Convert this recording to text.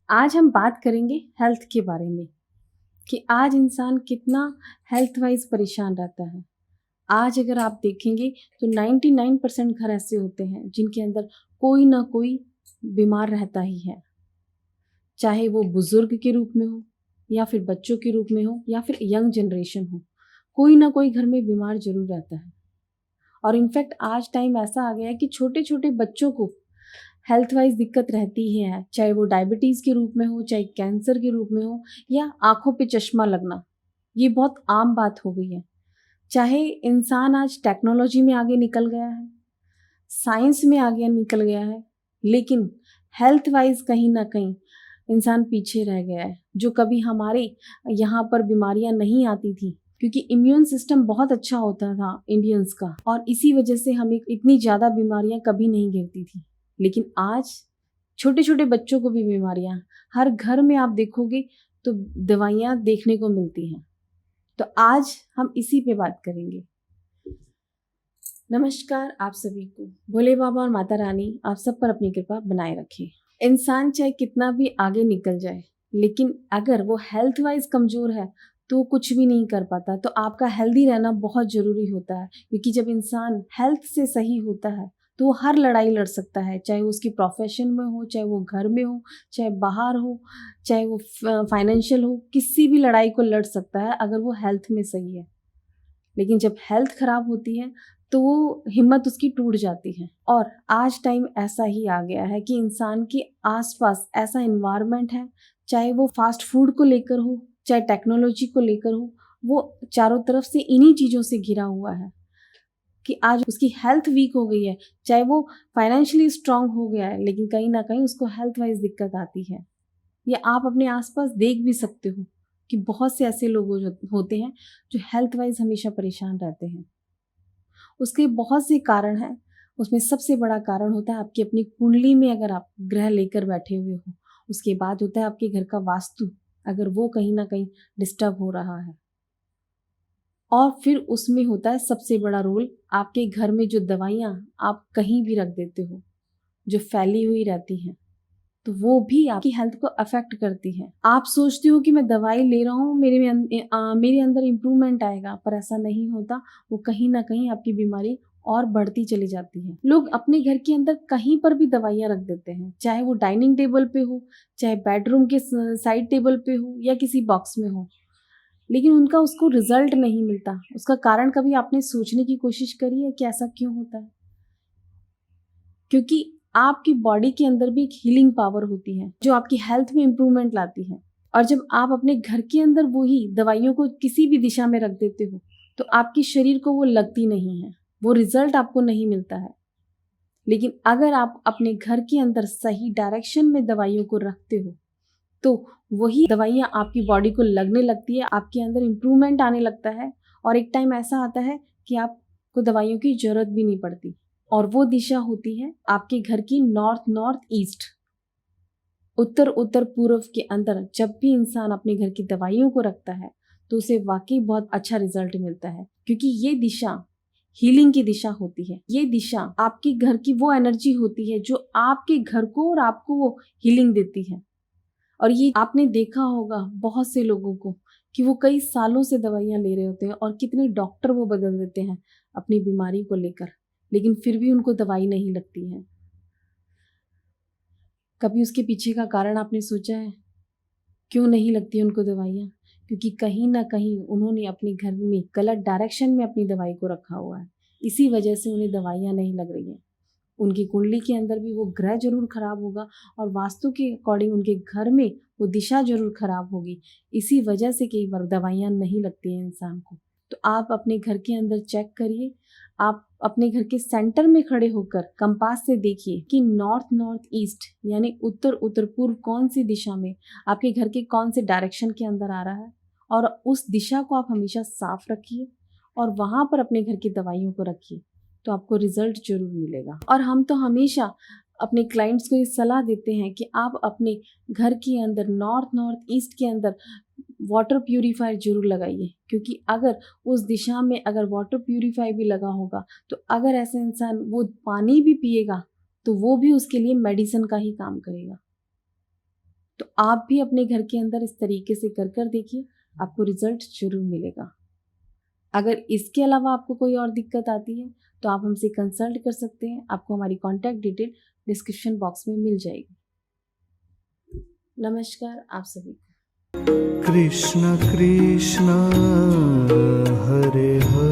आज हम बात करेंगे हेल्थ के बारे में कि आज इंसान कितना हेल्थ वाइज परेशान रहता है। आज अगर आप देखेंगे तो 99% घर ऐसे होते हैं जिनके अंदर कोई ना कोई बीमार रहता ही है, चाहे वो बुजुर्ग के रूप में हो या फिर बच्चों के रूप में हो या फिर यंग जनरेशन हो। कोई ना कोई घर में बीमार जरूर रहता है। और इनफैक्ट आज टाइम ऐसा आ गया है कि छोटे छोटे बच्चों को हेल्थ वाइज दिक्कत रहती ही है, चाहे वो डायबिटीज़ के रूप में हो, चाहे कैंसर के रूप में हो या आंखों पे चश्मा लगना। ये बहुत आम बात हो गई है। चाहे इंसान आज टेक्नोलॉजी में आगे निकल गया है, साइंस में आगे निकल गया है, लेकिन हेल्थ वाइज कहीं ना कहीं इंसान पीछे रह गया है। जो कभी हमारे यहाँ पर बीमारियां नहीं आती थी क्योंकि इम्यून सिस्टम बहुत अच्छा होता था इंडियंस का, और इसी वजह से हमें इतनी ज़्यादा बीमारियां कभी नहीं गिरती थी। लेकिन आज छोटे छोटे बच्चों को भी बीमारियां, हर घर में आप देखोगे तो दवाइयां देखने को मिलती हैं। तो आज हम इसी पे बात करेंगे। नमस्कार आप सभी को। भोले बाबा और माता रानी आप सब पर अपनी कृपा बनाए रखे। इंसान चाहे कितना भी आगे निकल जाए, लेकिन अगर वो हेल्थ वाइज कमजोर है तो कुछ भी नहीं कर पाता। तो आपका हेल्दी रहना बहुत जरूरी होता है, क्योंकि जब इंसान हेल्थ से सही होता है तो वो हर लड़ाई लड़ सकता है, चाहे वो उसकी प्रोफेशन में हो, चाहे वो घर में हो, चाहे बाहर हो, चाहे वो फाइनेंशियल हो, किसी भी लड़ाई को लड़ सकता है अगर वो हेल्थ में सही है। लेकिन जब हेल्थ खराब होती है तो वो हिम्मत उसकी टूट जाती है। और आज टाइम ऐसा ही आ गया है कि इंसान के आसपास ऐसा एनवायरनमेंट है, चाहे वो फास्ट फूड को लेकर हो, चाहे टेक्नोलॉजी को लेकर हो, वो चारों तरफ से इन्हीं चीज़ों से घिरा हुआ है कि आज उसकी हेल्थ वीक हो गई है। चाहे वो फाइनेंशियली स्ट्रांग हो गया है, लेकिन कहीं ना कहीं उसको हेल्थ वाइज दिक्कत आती है। ये आप अपने आसपास देख भी सकते हो कि बहुत से ऐसे लोग होते हैं जो हेल्थ वाइज हमेशा परेशान रहते हैं। उसके बहुत से कारण हैं। उसमें सबसे बड़ा कारण होता है आपकी अपनी कुंडली में अगर आप ग्रह लेकर बैठे हुए हो। उसके बाद होता है आपके घर का वास्तु, अगर वो कहीं ना कहीं डिस्टर्ब हो रहा है। और फिर उसमें होता है सबसे बड़ा रोल आपके घर में जो दवाइयाँ आप कहीं भी रख देते हो, जो फैली हुई रहती हैं, तो वो भी आपकी हेल्थ को अफेक्ट करती है। आप सोचते हो कि मैं दवाई ले रहा हूँ, मेरे अंदर इम्प्रूवमेंट आएगा, पर ऐसा नहीं होता। वो कहीं ना कहीं आपकी बीमारी और बढ़ती चली जाती है। लोग अपने घर के अंदर कहीं पर भी दवाइयाँ रख देते हैं, चाहे वो डाइनिंग टेबल पे हो, चाहे बेडरूम के साइड टेबल पे हो या किसी बॉक्स में हो, लेकिन उनका उसको रिजल्ट नहीं मिलता। उसका कारण कभी आपने सोचने की कोशिश करी है कि ऐसा क्यों होता है? क्योंकि आपकी बॉडी के अंदर भी एक हीलिंग पावर होती है जो आपकी हेल्थ में इम्प्रूवमेंट लाती है। और जब आप अपने घर के अंदर वही दवाइयों को किसी भी दिशा में रख देते हो तो आपके शरीर को वो लगती नहीं है, वो रिजल्ट आपको नहीं मिलता है। लेकिन अगर आप अपने घर के अंदर सही डायरेक्शन में दवाइयों को रखते हो तो वही दवाइयाँ आपकी बॉडी को लगने लगती है, आपके अंदर इम्प्रूवमेंट आने लगता है। और एक टाइम ऐसा आता है कि आपको दवाइयों की जरूरत भी नहीं पड़ती। और वो दिशा होती है आपके घर की north north east, Uttar Uttar पूर्व के अंदर। जब भी इंसान अपने घर की दवाइयों को रखता है तो उसे वाकई बहुत अच्छा रिजल्ट मिलता है, क्योंकि ये दिशा हीलिंग की दिशा होती है। ये दिशा आपके घर की वो एनर्जी होती है जो आपके घर को और आपको वो हीलिंग देती है। और ये आपने देखा होगा बहुत से लोगों को कि वो कई सालों से दवाइयाँ ले रहे होते हैं और कितने डॉक्टर वो बदल देते हैं अपनी बीमारी को लेकर, लेकिन फिर भी उनको दवाई नहीं लगती है। कभी उसके पीछे का कारण आपने सोचा है क्यों नहीं लगती उनको दवाइयाँ? क्योंकि कहीं ना कहीं उन्होंने अपने घर में गलत डायरेक्शन में अपनी दवाई को रखा हुआ है। इसी वजह से उन्हें दवाइयाँ नहीं लग रही हैं। उनकी कुंडली के अंदर भी वो ग्रह जरूर खराब होगा और वास्तु के अकॉर्डिंग उनके घर में वो दिशा जरूर खराब होगी। इसी वजह से कई बार दवाइयाँ नहीं लगती हैं इंसान को। तो आप अपने घर के अंदर चेक करिए। आप अपने घर के सेंटर में खड़े होकर कंपास से देखिए कि नॉर्थ नॉर्थ ईस्ट यानी उत्तर उत्तर पूर्व कौन सी दिशा में आपके घर के कौन से डायरेक्शन के अंदर आ रहा है, और उस दिशा को आप हमेशा साफ रखिए और वहां पर अपने घर की दवाइयों को रखिए, तो आपको रिजल्ट जरूर मिलेगा। और हम तो हमेशा अपने क्लाइंट्स को ये सलाह देते हैं कि आप अपने घर के अंदर नॉर्थ नॉर्थ ईस्ट के अंदर वाटर प्यूरीफायर जरूर लगाइए, क्योंकि अगर उस दिशा में अगर वाटर प्यूरीफायर भी लगा होगा तो अगर ऐसा इंसान वो पानी भी पिएगा तो वो भी उसके लिए मेडिसिन का ही काम करेगा। तो आप भी अपने घर के अंदर इस तरीके से कर कर देखिए, आपको रिजल्ट जरूर मिलेगा। अगर इसके अलावा आपको कोई और दिक्कत आती है तो आप हमसे कंसल्ट कर सकते हैं। आपको हमारी कॉन्टैक्ट डिटेल डिस्क्रिप्शन बॉक्स में मिल जाएगी। नमस्कार आप सभी को। कृष्ण कृष्ण हरे हरे